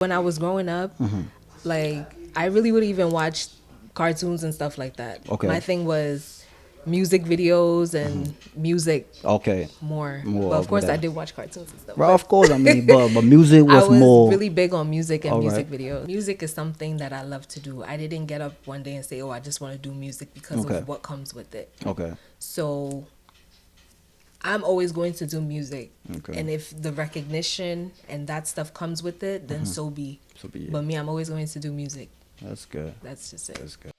When I was growing up, like I really would even watch cartoons and stuff like that. Okay. My thing was music videos and music Okay. more. More But of of course, I that. did watch cartoons and stuff. Well, But of course, I mean, but music I was was more. really big on music and All right. music videos. Music is something that I love to do. I didn't get up one day and say, "Oh, I just want to do music," because Okay. of what comes with it. Okay. So I'm always going to do music. Okay. And if the recognition and that stuff comes with it, then so be. So be it. But me, I'm always going to do music. That's good. That's just it. That's good.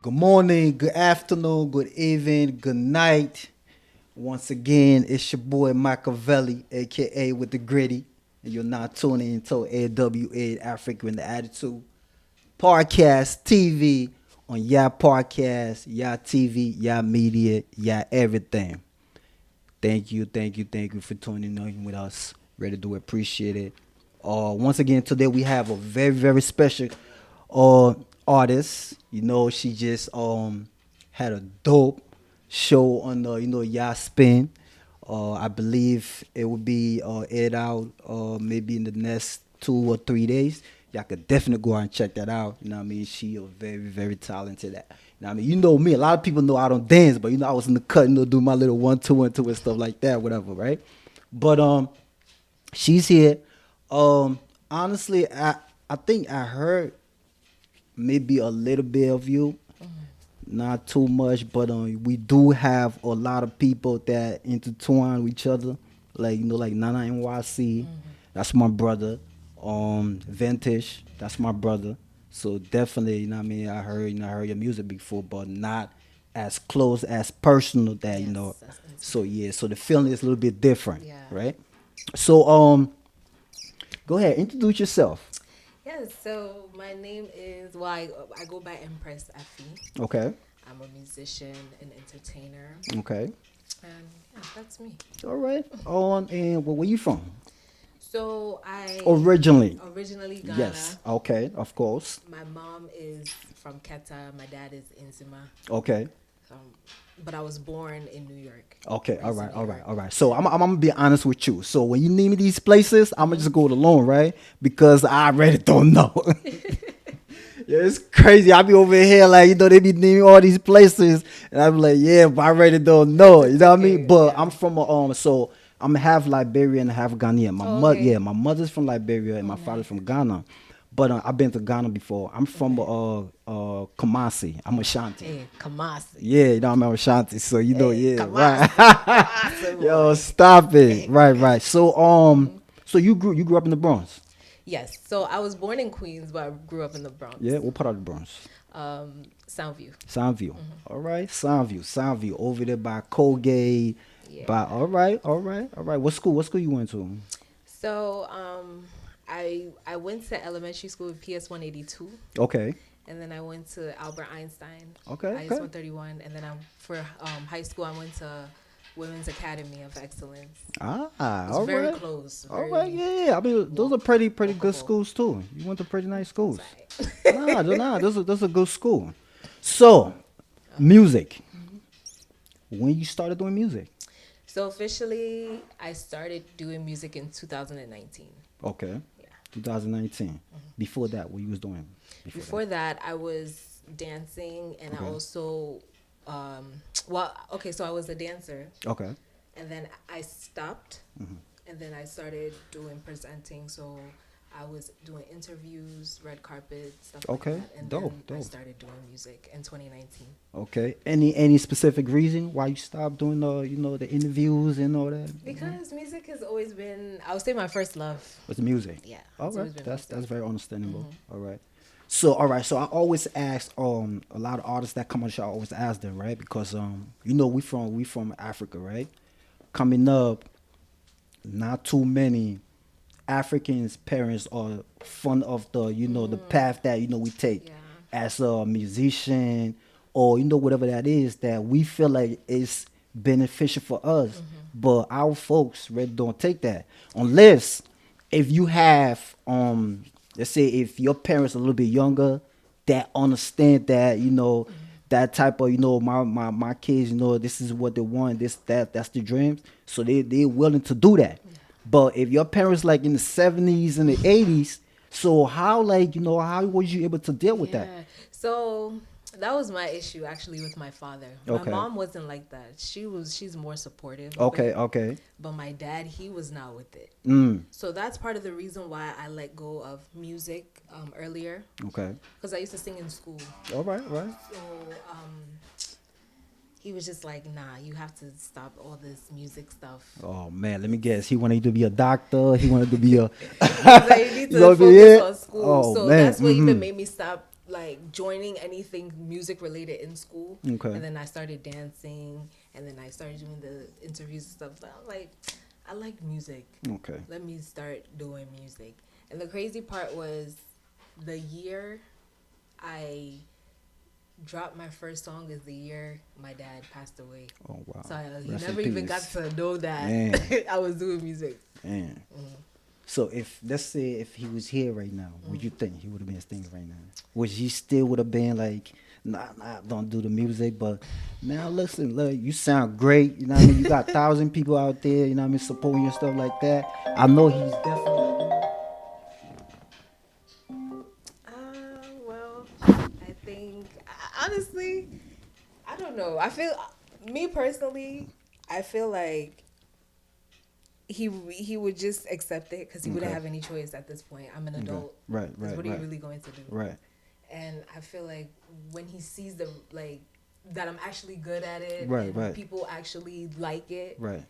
Good morning, good afternoon, good evening, good night. Once again, it's your boy MAKAVELI, aka with the gritty, and you're not tuning into AWA Africa in the Attitude Podcast TV on y'all podcast, y'all TV, y'all media, y'all everything. Thank you for tuning in with us. Really do appreciate it. Once again, today we have a very special uh artist. You know, she just had a dope show on the Y'all Spin. I believe it will be aired out maybe in the next 2 or 3 days. Y'all could definitely go out and check that out. You know what I mean? She is very talented at. You know what I mean? You know me. A lot of people know I don't dance, but I was in the cut, do my little 1 2 1 2 and stuff like that, whatever, right? But she's here. Honestly, I think I heard maybe a little bit of you, not too much, but we do have a lot of people that intertwine with each other, like like Nana NYC, that's my brother. Vintage, that's my brother. So definitely, you know what I mean. I heard your music before, but not as close as personal that Yes, that's So intimate. yeah, so the feeling is a little bit different, Yeah. right? So go ahead, introduce yourself. Yes, so my name is, well, I go by Empress Afi. Okay, I'm a musician and entertainer. okay, And yeah, that's me. all right. On and where you from? So I Originally. originally Ghana. Yes. Okay. Of course. My mom is from Keta. My dad is Inzima. Okay. Um, but I was born in New York. Okay. All Raised in right. New All right. York. All right. So I'm gonna be honest with you. So when you name me these places, I'm gonna just go alone, right? Because I really don't know. Yeah, it's crazy. I be over here like they be naming all these places, and I be like, yeah, but I really don't know. You It's know what I mean? okay. But Yeah. I'm from so I'm half Liberian, half Ghanaian. My Oh, mother, okay. yeah, my mother's from Liberia and Oh, my nice. father's from Ghana. But I've been to Ghana before. I'm from Okay. Kumasi. I'm Ashanti. Hey, Kamasi. Yeah, I'm Ashanti. So Hey, yeah, right. Kamasi. Kamasi Yo, boy. stop it. Hey. Right. So so you grew up in the Bronx. Yes. So I was born in Queens, but I grew up in the Yeah, Bronx. what part of the Bronx? Soundview. Soundview. All right, Soundview over there by Colgate. By Yeah. all right. What school you went to? So I went to elementary school with PS 182, Okay. and then I went to Albert Einstein, Okay. IS 131, and then for high school I went to Women's Academy of Excellence. It was All very right. close. All Very right, yeah. I mean, those are pretty good walkable. schools too. You went to pretty nice schools. Sorry. Those are good school. So, music. When you started doing music? So officially, I started doing music in 2019. Okay. Yeah. 2019. Before that, what you was doing? Before that, I was dancing, and I Okay. also, well, okay, so I was a dancer, Okay. and then I stopped, and then I started doing presenting. So I was doing interviews, red carpet, stuff Okay, like that, and dope, then I dope. started doing music in 2019. Okay. Any specific reason why you stopped doing the interviews and all that? Because music has always been, I would say, my first love. With the music. Yeah, All it's right. always been my That's stuff. very understandable. All right. So all right. So I always ask a lot of artists that come on the show. I always ask them, right? Because we from Africa, right? Coming up, not too many Africans parents are fond of the path that we take Yeah. as a musician, or whatever that is that we feel like is beneficial for us, but our folks really don't take that unless if you have let's say if your parents are a little bit younger that understand that that type of, my kids, this is what they want, that's the dreams. So they willing to do that. But if your parents like in the 70s and the 80s, so how, like, how was you able to deal with that? Yeah. So that was my issue actually with my father. My Okay. mom wasn't like that. She's more supportive of Okay, it. okay. But my dad, he was not with it. Mm. So that's part of the reason why I let go of music earlier. Okay. Because I used to sing in school. All right, right. So he was just like, nah, you have to stop all this music stuff. Oh man, let me guess. He wanted to be a doctor. He wanted to be a. He's like, you need to focus on school. Oh, so man. that's what even made me stop like joining anything music related in school. Okay. And then I started dancing, and then I started doing the interviews and stuff. So I was like, I like music. Okay. Let me start doing music. And the crazy part was the year I dropped my first song is the year my dad passed away. Oh wow. So he Rest never in even got peace. to know that Man. I was doing music. Man. So if, let's say, if he was here right now, would you think he would have been singing right now? Would he still would have been like, nah, don't do the music, but now listen, look, you sound great. You know what I mean? You got 1,000 people out there, you know what I mean, supporting your stuff like that. I know he's definitely. Well, I think honestly, I don't know. Me personally, I feel like he would just accept it because he wouldn't have any choice at this point. I'm an adult. Right. What are you really going to do? Right. And I feel like when he sees that I'm actually good at it, Right, and people actually like it, Right.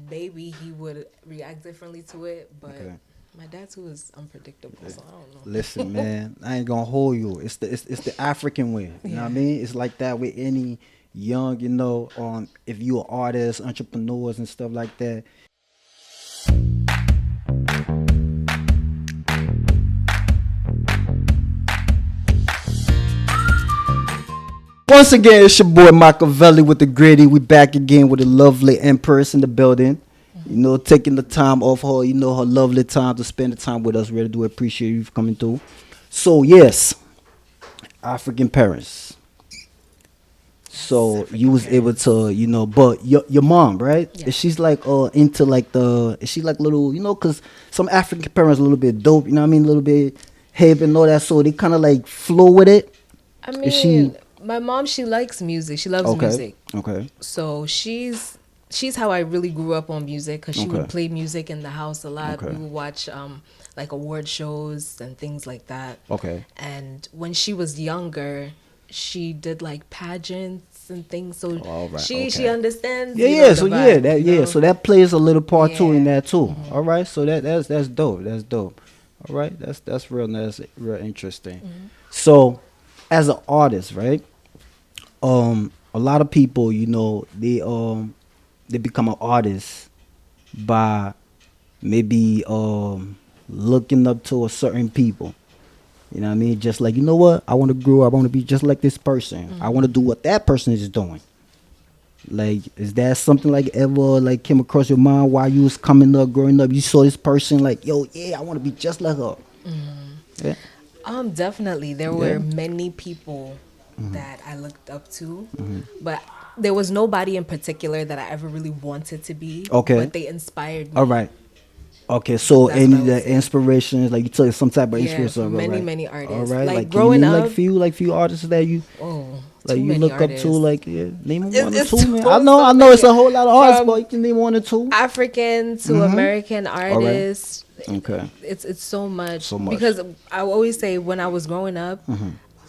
maybe he would react differently to it. But Okay. my dad too is unpredictable, so I don't know. Listen, man, I ain't gonna hold you. It's the African way. You know what I mean? It's like that with any young, if you are artists, entrepreneurs and stuff like that. Once again, it's your boy Makaveli with the Gritty. We back again with the lovely Empress in the building. Taking the time off her, her lovely time to spend the time with us. Really do appreciate you for coming through. So yes, African parents. So you was able to, but your mom, right? Yeah. Is she's like into like is she like little, cause some African parents a little bit dope, you know what I mean, a little bit hip and all that, so they kind of like flow with it. I mean, my mom, she likes music. She loves music. Okay. So she's how I really grew up on music because she would play music in the house a lot. Okay. We would watch like award shows and things like that. Okay. And when she was younger, she did like pageants and things. So right. she understands. Yeah. The vibe, So that plays a little part too in Yeah. that too. All right. So that's dope. That's dope. All right. That's real nice. Real interesting. So, as an artist, right? A lot of people, they become an artist by maybe looking up to a certain people. You know what I mean? Just like, what? I want to grow up. I want to be just like this person. I want to do what that person is doing. Like, is that something like ever like came across your mind while you was coming up, growing up? You saw this person like, yo, yeah, I want to be just like her. Yeah. Definitely. There were many people that I looked up to, but there was nobody in particular that I ever really wanted to be. Okay. But they inspired me. All right. Okay, so That's any what I would the say. inspirations, like you took some type of Yeah, inspiration. from many All artists. right, Like, can you growing name, up, like few artists that you too you many look artists. up to, like name them one or It's two, man. so I know many. it's a whole lot of artists, From but you can name one or two. African to American artists. Okay. It's so much. So much. Because I always say when I was growing up,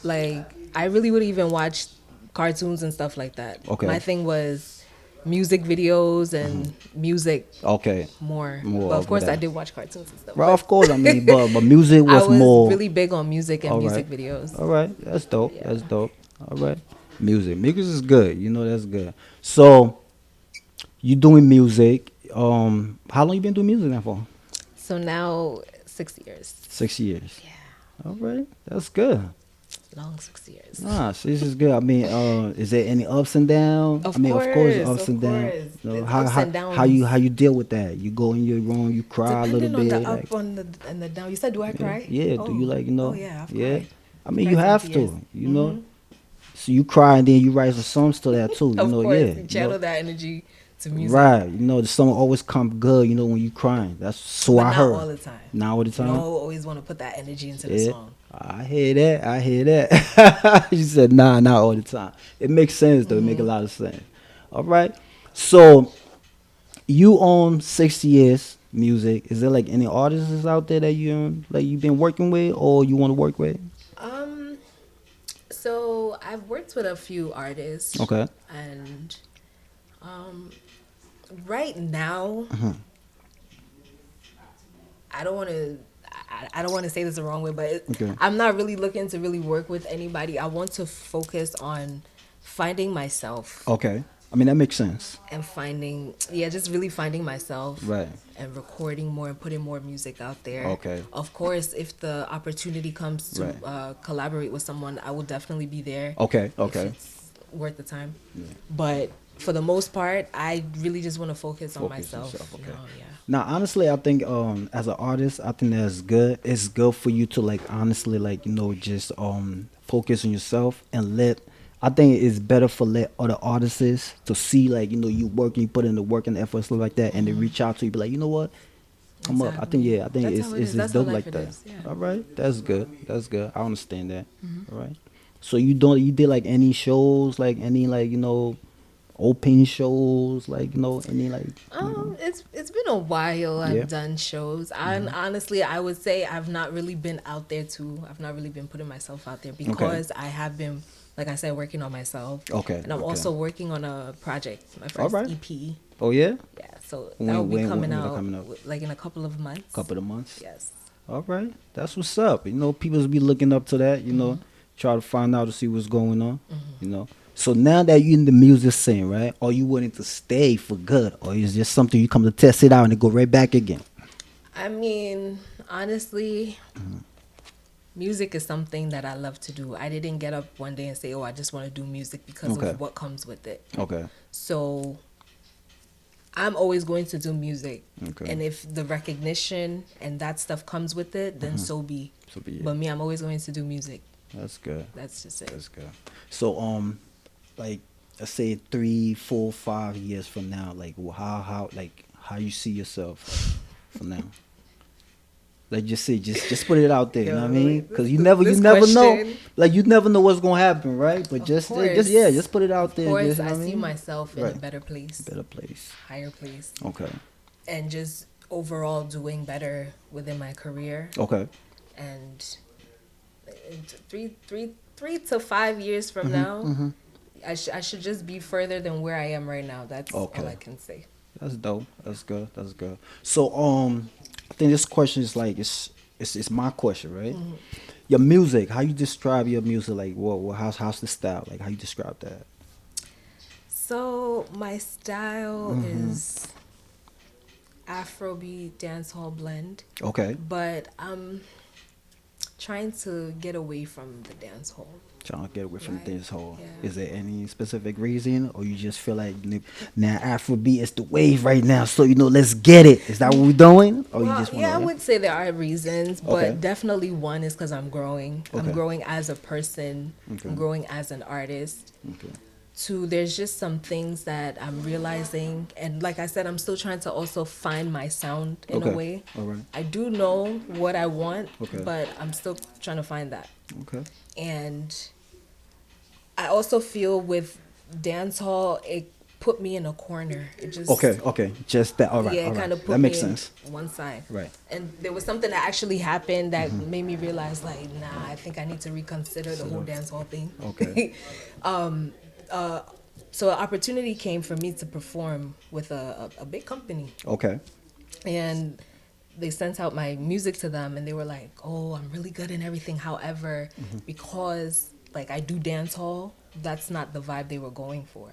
like I really wouldn't even watch cartoons and stuff like that. Okay. My thing was music videos and music Okay. more. More But of of course that. I did watch cartoons and stuff. Well, But of course, I mean, but music I was was more. really big on music and All music right. videos. All right, that's dope. Yeah. That's dope. All right, music is good. That's good. So, you doing music? How long you been doing music now for? So now 6 years. 6 years. Yeah. All right, that's good. Long 6 years. Nah, so this is good. I mean, is there any ups and downs? Of I mean, of course, course, ups of and downs. course. You know, There's how ups how and downs. how you deal with that? You go in your room, you cry a little Depending bit. on the like, up on the and the down. You said, do I cry? yeah. Do you like Oh yeah, I've Yeah. cried. I mean, Cried you some have tears. to. So you cry and then you write some songs to that too. You Of know, course, yeah. you You channel know, that energy to music, right. You know, the song always come good. You know, when you crying. That's so but I not heard. all the time. Not all the You don't time. always want to put that energy into the Yeah. song. I hear that. I hear that. She said, nah, not all the time. It makes sense though. It make a lot of sense. All right. So you own 6 years music. Is there like any artists out there that you like you've been working with or you want to work with? Um, so I've worked with a few artists, Okay. and um, right now I don't want to. I don't want to say this the wrong way, but Okay. I'm not really looking to really work with anybody. I want to focus on finding myself Okay. I mean that makes sense. and yeah, just really finding myself Right. and recording more and putting more music out there. Okay. Of course, if the opportunity comes to Right. collaborate with someone, I will definitely be there. Okay. If Okay. it's worth the time. But for the most part, I really just want to focus on Focus myself. yourself, okay. Yeah. Now, honestly, I think as an artist, I think that's good. It's good for you to like honestly like just focus on yourself and let. I think it's better for let other artists to see like you working, you put in the work and effort stuff like that, and they reach out to you, be like, you know what, come up. I think Exactly. I think That's it's how it is. it's That's how dope life like it that. is. Yeah. All right, that's good. That's good. I understand that. All right. So you did like any shows like any like open shows like any like It's been a while yeah. I've done shows. And honestly, I would say I've not really been out there too. I've not really been putting myself out there because I have been, like I said, working on myself. Okay, And I'm okay. also working on a project, my All first right. EP. Oh yeah. Yeah, so When- that will be when- coming when is that out coming out? like in a couple of months. Couple of months. Yes. All right, that's what's up. People be looking up to that. Try to find out to see what's going on. So now that you're in the music scene, right? Are you willing to stay for good, or is just something you come to test it out and then go right back again? I mean, honestly, music is something that I love to do. I didn't get up one day and say, "Oh, I just want to do music," because Okay. of what comes with it. Okay. So I'm always going to do music. Okay. And if the recognition and that stuff comes with it, then so be. So be it. But me, I'm always going to do music. That's good. That's just it. That's good. So like let's say 3, 4, 5 years from now, like how you see yourself from now? Like just put it out there, you know what I mean? Because you never this know, question- like you never know what's gonna happen, right? But Of just course. just put it out there. Of course, just, you know I what see mean? myself in a Right. better place, Better place. higher place, Okay. and just overall doing better within my career. Okay. And three to 5 years from now, I should just be further than where I am right now. That's Okay. all I can say. That's dope. That's good. That's good. So I think this question is like it's my question, right? Your music, how you describe your music? Like how's the style? Like how you describe that? So my style is Afrobeat dancehall blend, Okay. but I'm trying to get away from the dancehall. Trying to get away from Right. this whole. Yeah. Is there any specific reason, or you just feel like now Afrobeat is the wave right now, so let's get it? Is that what we're doing, or you Well, just want yeah, I would say there are reasons, but Okay. definitely one is because I'm growing. Okay. I'm growing as a person. Okay. I'm growing as an artist. Okay. Two, there's just some things that I'm realizing, and like I said, I'm still trying to also find my sound in Okay. a way. All right. I do know what I want, Okay. but I'm still trying to find that. Okay. And I also feel with dancehall, it put me in a corner. It just Okay. Just that. All right. yeah, all it right. kind of put That me makes in sense. one side. Right. And there was something that actually happened that made me realize, like, nah, I think I need to reconsider the whole dancehall thing. Okay. So an opportunity came for me to perform with a big company, Okay. and they sent out my music to them, and they were like, "Oh, I'm really good and everything." However, because like I do dance hall, that's not the vibe they were going for.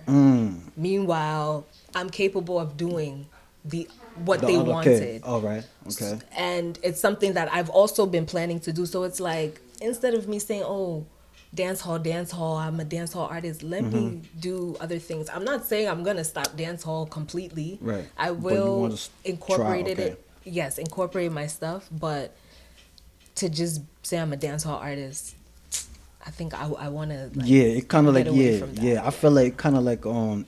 Meanwhile, I'm capable of doing what they wanted. Okay. All right. Okay. And it's something that I've also been planning to do. So it's like, instead of me saying, "Oh, dance hall, I'm a dance hall artist," let me do other things. I'm not saying I'm gonna stop dance hall completely. Right. I But you will wanna incorporate try, okay. it. Yes, incorporate my stuff, but to just say I'm a dance hall artist, I think I want to like Yeah, it kind of get like away yeah, from that. yeah. I feel like kind of like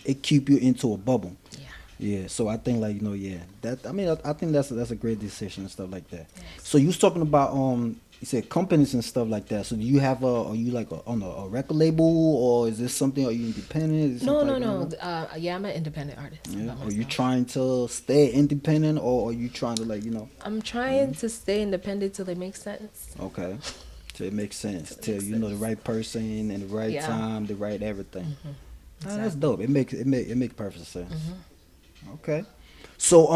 it keep you into a bubble. Yeah. Yeah, so I think like yeah, that I mean I think that's a great decision and stuff like that. Yes. So you was talking about you said companies and stuff like that. So do you have are you like on a record label, or is this something? Are you independent? Is it No, something no, like going no. on? Yeah, I'm an independent artist Yeah, by are you myself. trying to stay independent, or are you trying to like I'm trying to stay independent till it makes sense. okay, till it makes sense, Till it till makes you know the sense. right person and the right Yeah. time, the right everything. Ah, that's Exactly. dope. It make perfect sense. Okay. So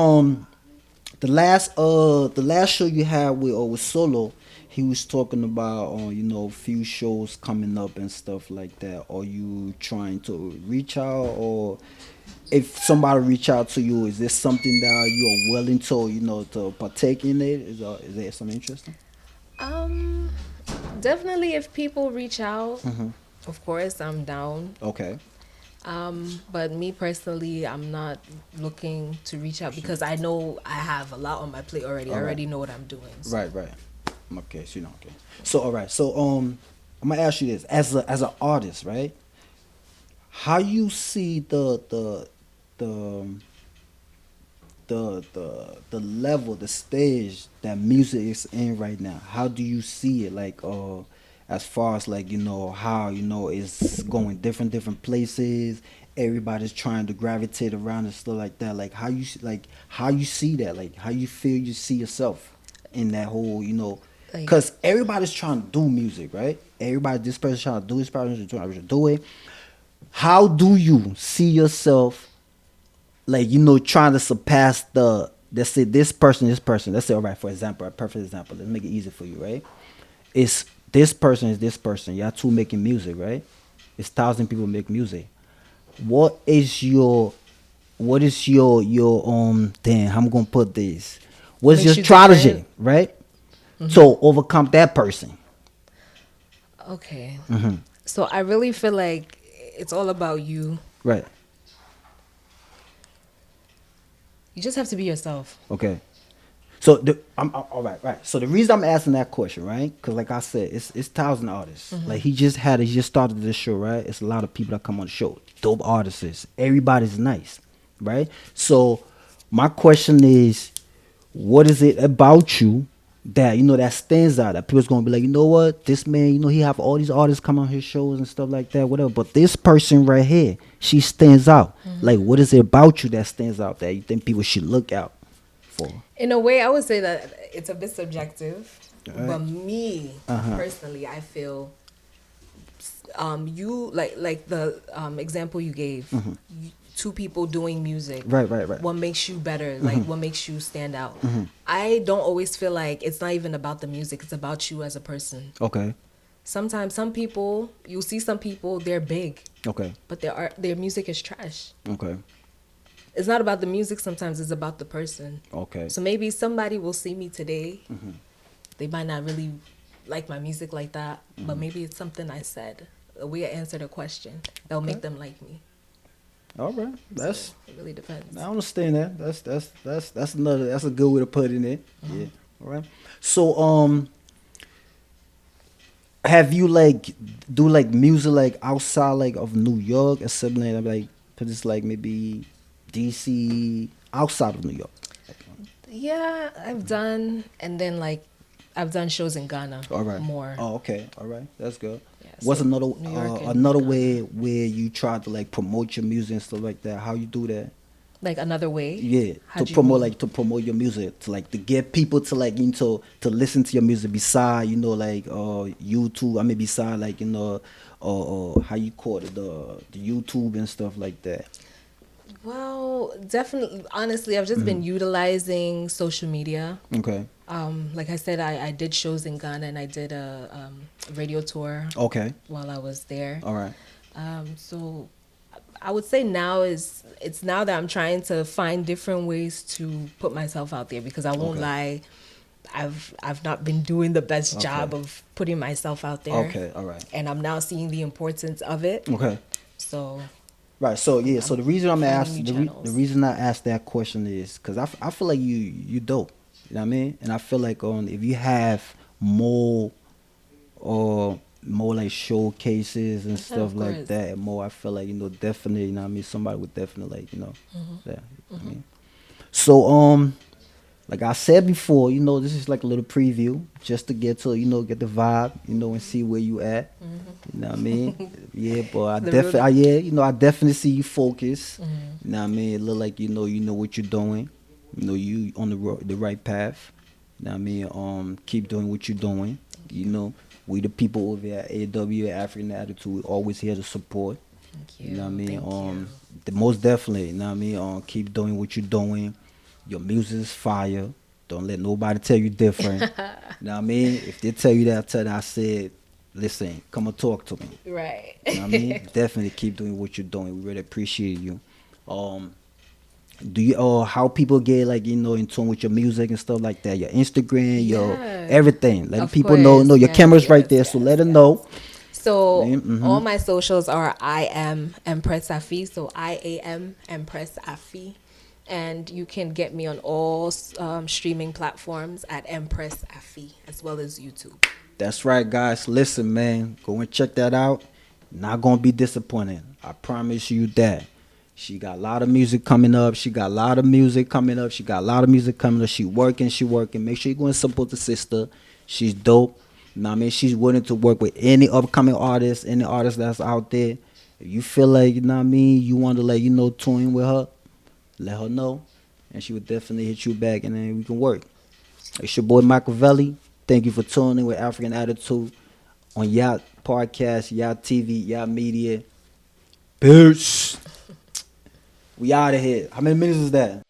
the last show you had with Solo, he was talking about few shows coming up and stuff like that. Are you trying to reach out, or if somebody reach out to you, is this something that you are willing to to partake in it? Is there something interesting? Um, Definitely if people reach out, Hmm. of course I'm down. Okay. But me personally, I'm not looking to reach out because I know I have a lot on my plate already. I All right. already know what I'm doing. So Right. Right. Okay. So okay. So all right. So I'm gonna ask you this as an artist, right? How you see the um, the level, the stage that music is in right now? How do you see it? Like as far as like how it's going different places. Everybody's trying to gravitate around and stuff like that. Like how you see that? Like how you feel you see yourself in that whole like because everybody's trying to do music, right? Everybody, this person trying to do this person trying to do it. How do you see yourself like trying to surpass the let's say this person, let's say, all right, for example, a perfect example, let's make it easy for you, right? It's this person, y'all two making music, right? It's thousand people make music. what is your what is your damn, I'm gonna put this, what what's your makes you different? strategy, right, to overcome that person? Okay. Hmm. So I really feel like it's all about you. Right. You just have to be yourself. Okay. So all right, right. So the reason I'm asking that question, right? Because like I said, it's thousand artists. Like he just started this show, right? It's a lot of people that come on the show, dope artists. Everybody's nice, right? So my question is, what is it about you that that stands out? That people's gonna be like, you know what, this man, he have all these artists come on his shows and stuff like that, whatever. But this person right here, she stands out. Like, what is it about you that stands out that you think people should look out for? In a way, I would say that it's a bit subjective. Right. But me Uh-huh. personally, I feel you like the example you gave. Two people doing music. Right, right, right. What makes you better? Like what makes you stand out? I don't always feel like it's not even about the music. It's about you as a person. Okay. Sometimes some people, you'll see some people, they're big, Okay. but their music is trash. Okay. It's not about the music. Sometimes it's about the person. Okay. So maybe somebody will see me today. They might not really like my music like that, but maybe it's something I said, a way I answered a question that will make them like me. All right. That's So it really depends. I understand that. That's a good way to put it in. Yeah. All right. So have you like do like music like outside like of New York or something like put this like maybe DC outside of New York? Yeah, I've done, and then like I've done shows in Ghana All right. more. Oh, okay. All right. That's good. Yeah, What's so another New York and another Ghana. way where you try to like promote your music and stuff like that? How you do that? Like another way? Yeah, How to do you promote mean? like to promote your music, to like to get people to like to listen to your music beside like YouTube. I mean beside like how you call it, the YouTube and stuff like that. Well, definitely. Honestly, I've just been utilizing social media. Okay. Like I said, I did shows in Ghana and I did a radio tour Okay. while I was there. All right. So I would say it's now that I'm trying to find different ways to put myself out there because I won't Okay. lie, I've not been doing the best job Okay. of putting myself out there. Okay. All right. And I'm now seeing the importance of it. Okay. So Right. So yeah. So the reason I'm finding asking new the channels. reason I asked that question is because I feel like you dope. You know what I mean? And I feel like if you have more or more like showcases and Yeah, stuff of like course. that. And more, I feel like definitely, somebody would definitely like yeah. I Mm-hmm. mean, so like I said before, this is like a little preview just to get to get the vibe, and see where you at. You know what I mean? Yeah, but I The real. definitely, yeah, I definitely see you focus. Mm-hmm. You know what I mean? It look like you know what you're doing. You on the right path. You know what I mean? Keep doing what you're doing. Thank You you. know, we the people over at AW African Attitude, we always here to support. Thank You know what I you. mean? Thank you. The most definitely. You know what I mean? Keep doing what you're doing. Your music is fire. Don't let nobody tell you different. You know what I mean? If they tell you that, tell them I said, listen, come and talk to me. Right. You know what I mean? Definitely keep doing what you're doing. We really appreciate you. Um, do you how people get like in tune with your music and stuff like that? Your Instagram, your Yeah. everything. Letting Of people know. No, course. your Yes, camera's right yes, there, so let yes, them yes. know. So Mm-hmm. all my socials are I am Empress Afi. So IAM Empress Afi. And you can get me on all streaming platforms at Empress Afi as well as YouTube. That's right, guys. Listen, man, go and check that out. Not gonna be disappointed. I promise you that. She got a lot of music coming up. She got a lot of music coming up. She got a lot of music coming up. She working. She working. Make sure you go and support the sister. She's dope. You know what I mean? She's willing to work with any upcoming artist, any artist that's out there. If you feel like, you want to tune in with her, let her know. And she would definitely hit you back and then we can work. It's your boy Machiavelli. Thank you for tuning in with African Attitude on Yacht Podcast, Yacht TV, Yacht Media. Peace. We out of here. How many minutes is that?